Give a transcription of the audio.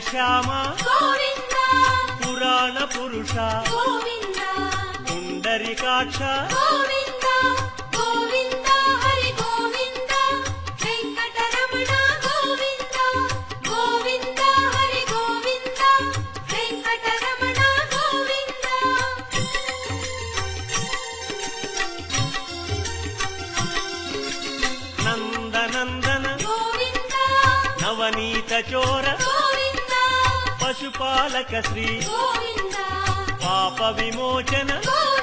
శ్యామ గోవింద పురాణ పురుష గోవింద పుండరీకాక్ష గోవింద గోవింద హరి గోవింద వెంకటరమణ గోవింద గోవింద హరి గోవింద వెంకటరమణ గోవింద నందనందన గోవింద నవనీత చోర గోవింద పశుపాలక శ్రీ గోవింద పాప విమోచన గోవింద